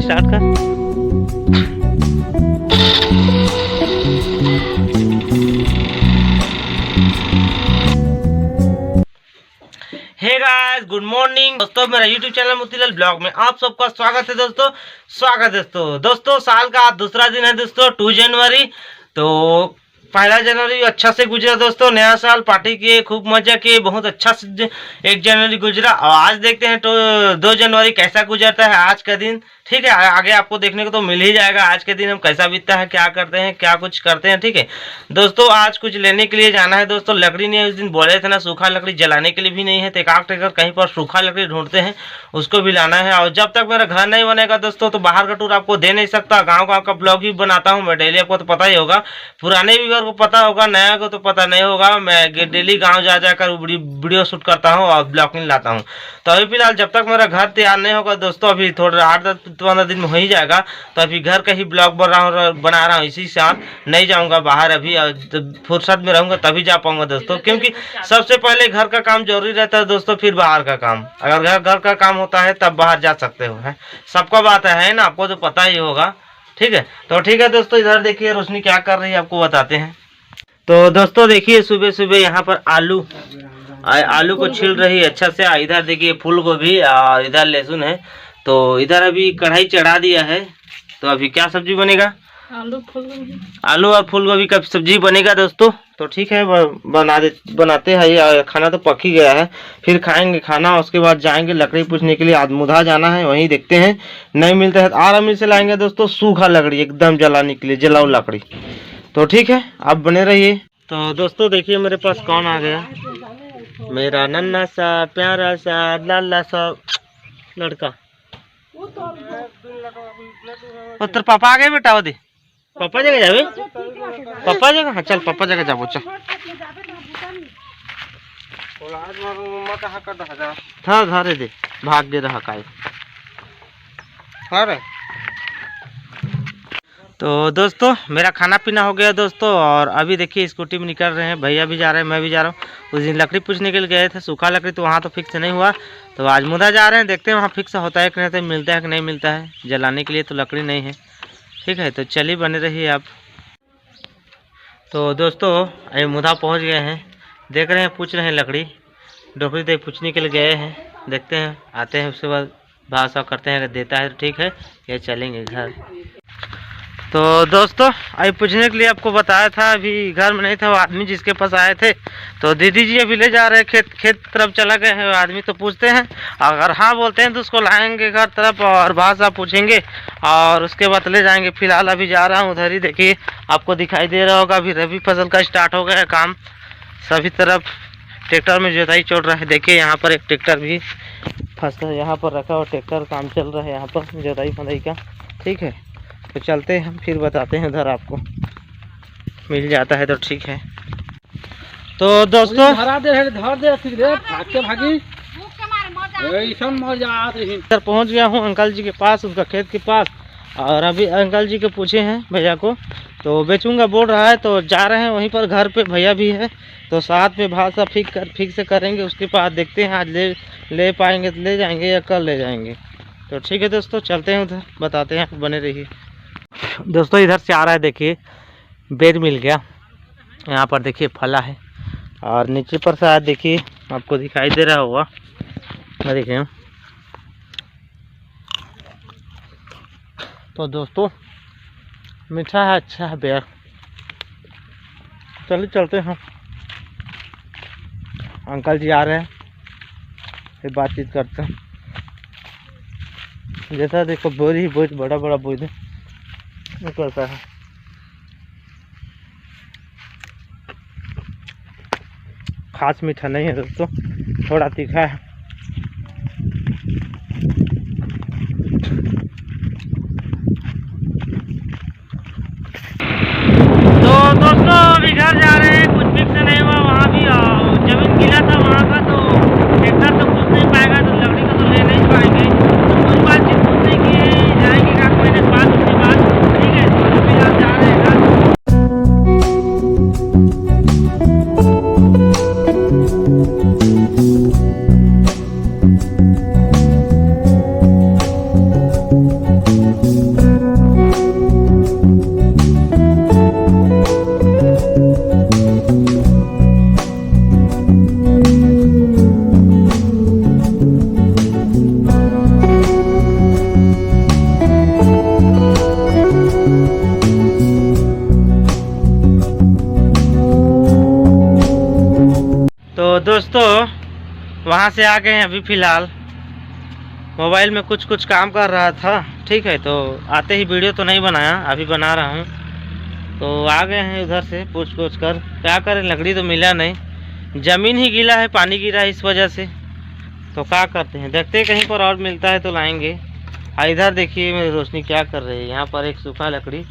कर स्टार्ट कर। Hey guys, good morning दोस्तों। मेरा यूट्यूब चैनल मोतीलाल ब्लॉग में आप सबका स्वागत है दोस्तों। स्वागत है दोस्तों। साल का आज दूसरा दिन है दोस्तों, 2 जनवरी। तो 1 जनवरी अच्छा से गुजरा दोस्तों। नया साल पार्टी किए, खूब मजा किए, बहुत अच्छा से 1 जनवरी गुजरा। और आज देखते हैं तो 2 जनवरी कैसा गुजरता है आज का दिन। ठीक है, आगे आपको देखने को तो मिल ही जाएगा आज के दिन हम कैसा बीतता है, क्या करते हैं, क्या कुछ करते हैं। ठीक है दोस्तों, आज कुछ लेने के लिए जाना है दोस्तों। लकड़ी नहीं है, उस दिन बोले थे ना, सूखा लकड़ी जलाने के लिए भी नहीं है, तो एक कहीं पर सूखा लकड़ी ढूंढते हैं, उसको भी लाना है। और जब तक मेरा घर नहीं बनेगा दोस्तों तो बाहर का टूर आपको दे नहीं सकता। गाँव का ब्लॉग भी बनाता हूँ मैं डेली, आपको तो पता ही होगा। पुराने व्यूअर को पता होगा, नया को तो पता नहीं होगा। मैं डेली गाँव जा जाकर वीडियो शूट करता हूँ और ब्लॉगिंग लाता हूँ। तो अभी फिलहाल जब तक मेरा घर तैयार नहीं होगा दोस्तों, अभी थोड़ा 8-10-15 दिन में हो ही जाएगा, तो अभी घर का ही ब्लॉग बना रहा हूँ। इसी साथ नहीं जाऊँगा बाहर, अभी फुर्सत में रहूँगा तभी जा पाऊँगा दोस्तों, क्योंकि सबसे पहले घर का काम जरूरी रहता है दोस्तों, फिर बाहर का काम। अगर घर का काम होता है तब बाहर जा सकते हो, है सबका बात है ना, आपको तो पता ही होगा। ठीक है, तो ठीक है दोस्तों, इधर देखिए रोशनी क्या कर रही है आपको बताते हैं। तो दोस्तों देखिए, सुबह सुबह यहाँ पर आलू को छील रही है अच्छा से। इधर देखिए फूल गोभी और इधर लहसुन है। तो इधर अभी कढ़ाई चढ़ा दिया है। तो अभी क्या सब्जी बनेगा? आलू और फूल गोभी का सब्जी बनेगा दोस्तों। तो ठीक है, बनाते हैं। ये खाना तो पक ही गया है, फिर खाएंगे खाना, उसके बाद जाएंगे लकड़ी पूछने के लिए। आदमुधा जाना है, वहीं देखते हैं नहीं मिलता है तो आराम से लाएंगे दोस्तों, सूखा लकड़ी एकदम जलाने के लिए, जलाऊ लकड़ी। तो ठीक है, आप बने रहिए। तो दोस्तों देखिए मेरे पास कौन आ गया, मेरा नन्हा सा प्यारा सा लाला सा लड़का। तेरे पापा आ गए बेटा, वो दे पापा जगह जावे, पापा जगह। हाँ चल पापा जगह जाबो, चल। हाँ धारे दे, भाग दे रहा काय। अरे तो दोस्तों मेरा खाना पीना हो गया दोस्तों, और अभी देखिए स्कूटी में निकल रहे हैं, भैया भी जा रहे हैं, मैं भी जा रहा हूँ। उस दिन लकड़ी पूछने के लिए गए थे, सूखा लकड़ी, तो वहाँ तो फिक्स नहीं हुआ। तो आज मुदा जा रहे हैं, देखते हैं वहाँ फिक्स होता है कि नहीं, मिलता है कि नहीं मिलता है। जलाने के लिए तो लकड़ी नहीं है। ठीक है, तो चलिए बने रहिए आप। तो दोस्तों अभी मुदा पहुँच गए हैं, देख रहे हैं, पूछ रहे हैं लकड़ी, डोकरी तक पूछने के लिए गए हैं। देखते हैं आते हैं, उसके बाद भाषा करते हैं, अगर देता है तो ठीक है, या चलेंगे घर। तो दोस्तों अभी पूछने के लिए आपको बताया था, अभी घर में नहीं था वो आदमी जिसके पास आए थे। तो दीदी जी अभी ले जा रहे हैं, खेत तरफ चला गए हैं। आदमी तो पूछते हैं, अगर हाँ बोलते हैं तो उसको लाएंगे घर तरफ और भाषा पूछेंगे और उसके बाद ले जाएंगे। फिलहाल अभी जा रहा हूँ उधर ही, देखिए आपको दिखाई दे रहा होगा, अभी रबी फसल का स्टार्ट हो गया काम। सभी तरफ ट्रैक्टर में जोताई चल रहा है। देखिए यहाँ पर एक ट्रैक्टर भी फसल यहाँ पर रखा और ट्रैक्टर काम चल रहा है यहाँ पर जोताई फंदाई का। ठीक है, तो चलते हैं हम, फिर बताते हैं उधर आपको मिल जाता है तो ठीक है। तो दोस्तों इधर पहुंच गया हूं अंकल जी के पास, उनका खेत के पास। और अभी अंकल जी के पूछे हैं भैया को, तो बेचूंगा बोल रहा है, तो जा रहे हैं वहीं पर। घर पे भैया भी है, तो साथ में भाषा फिक्स से करेंगे। उसके बाद देखते हैं आज ले पाएंगे तो ले जाएंगे या कल ले जाएंगे। तो ठीक है दोस्तों, चलते हैं उधर, बताते हैं, बने रहिए। दोस्तों इधर से आ रहा है, देखिए बेर मिल गया। यहाँ पर देखिए फला है, और नीचे पर शायद देखिए आपको दिखाई दे रहा होगा, देखिए। तो दोस्तों मीठा है, अच्छा है बेर। चलिए चलते हैं, अंकल जी आ रहे हैं, फिर बातचीत करते हैं। जैसा देखो बोरी बहुत बड़ा बड़ा बोरी निकलता है। खास मीठा नहीं है दोस्तों, थोड़ा तीखा है। तो दोस्तों अभी घर जा रहे हैं, कुछ फिक्स नहीं हुआ। वहाँ भी जमीन गीला था वहाँ का, तो ट्रैक्टर तो कुछ नहीं पाएगा, तो लकड़ी को तो ले नहीं पाएंगे। तो कुछ बातचीत पूछने की जाएंगे 1 महीने बाद, उसके बाद। ठीक है, तो अभी आप जा रहे हैं घर। तो दोस्तों वहाँ से आ गए हैं अभी फ़िलहाल। मोबाइल में कुछ काम कर रहा था, ठीक है। तो आते ही वीडियो तो नहीं बनाया, अभी बना रहा हूँ। तो आ गए हैं उधर से पूछ कर, क्या करें, लकड़ी तो मिला नहीं, ज़मीन ही गीला है, पानी गिरा है इस वजह से। तो क्या करते हैं, देखते हैं कहीं पर और मिलता है तो लाएंगे। इधर देखिए मेरी रोशनी क्या कर रही है। यहाँ पर एक सूखा लकड़ी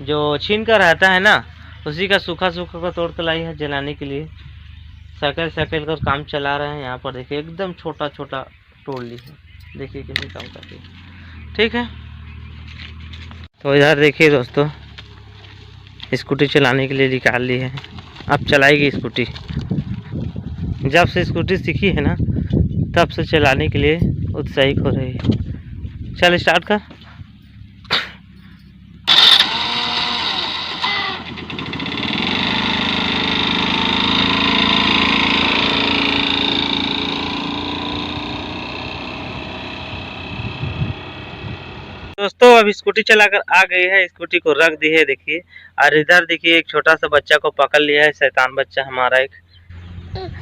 जो छीन कर रहता है ना, उसी का सूखा को तोड़ कर लाई है जलाने के लिए। साइकिल कर काम चला रहे हैं। यहाँ पर देखिए एकदम छोटा तोड़ ली है, देखिए कैसे काम करती है, ठीक है। तो इधर देखिए दोस्तों, स्कूटी चलाने के लिए निकाल ली है, अब चलाएगी स्कूटी। जब से स्कूटी सीखी है ना, तब से चलाने के लिए उत्साहित हो रही है। चल स्टार्ट कर। दोस्तों अभी स्कूटी चलाकर आ गई है, स्कूटी को रख दी है देखिए। और इधर देखिए एक छोटा सा बच्चा को पकड़ लिया है, शैतान बच्चा हमारा एक।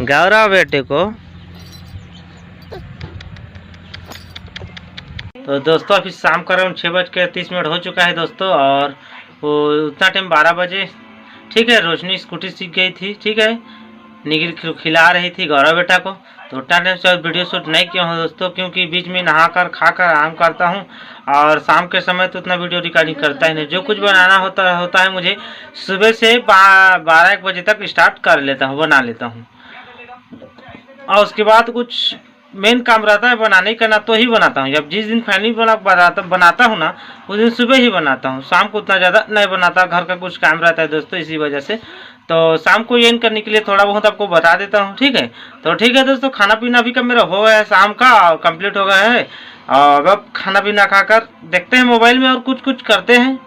गौरव बेटे को। तो दोस्तों अभी शाम का अराउंड 6:30 हो चुका है दोस्तों। और वो उतना टाइम 12 बजे, ठीक है। रोशनी स्कूटी सीख गई थी, ठीक है। निखिल खिला रही थी गौरव बेटा को। तो उतना टाइम से वीडियो शूट नहीं किया हूँ दोस्तों, क्योंकि बीच में नहाकर खाकर आराम करता हूँ। और शाम के समय तो उतना वीडियो रिकॉर्डिंग करता ही नहीं। जो कुछ बनाना होता है मुझे सुबह से 12-1 बजे तक स्टार्ट कर लेता हूँ, बना लेता हूँ। और उसके बाद कुछ मेन काम रहता है बनाने का ना, तो ही बनाता हूँ। जब जिस दिन फाइनली बनाता हूँ ना, उस दिन सुबह ही बनाता हूँ। शाम को उतना ज़्यादा नहीं बनाता, घर का कुछ काम रहता है दोस्तों, इसी वजह से। तो शाम को एंड करने के लिए थोड़ा बहुत आपको बता देता हूँ, ठीक है। तो ठीक है दोस्तों, खाना पीना भी का मेरा हो गया है शाम का, कंप्लीट हो गया है। और अब खाना पीना खाकर देखते हैं मोबाइल में और कुछ करते हैं,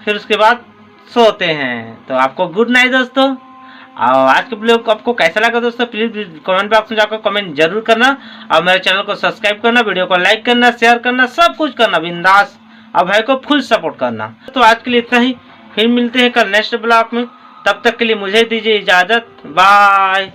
फिर उसके बाद सोते हैं। तो आपको गुड नाइट दोस्तों। और आज के ब्लॉग आपको कैसा लगा दोस्तों, प्लीज कमेंट बॉक्स में जाकर कमेंट जरूर करना। और मेरे चैनल को सब्सक्राइब करना, वीडियो को लाइक करना, शेयर करना, सब कुछ करना बिंदास। और भाई को फुल सपोर्ट करना। तो आज के लिए इतना ही, फिर मिलते हैं कल नेक्स्ट ब्लॉग में। तब तक के लिए मुझे दीजिए इजाज़त, बाय।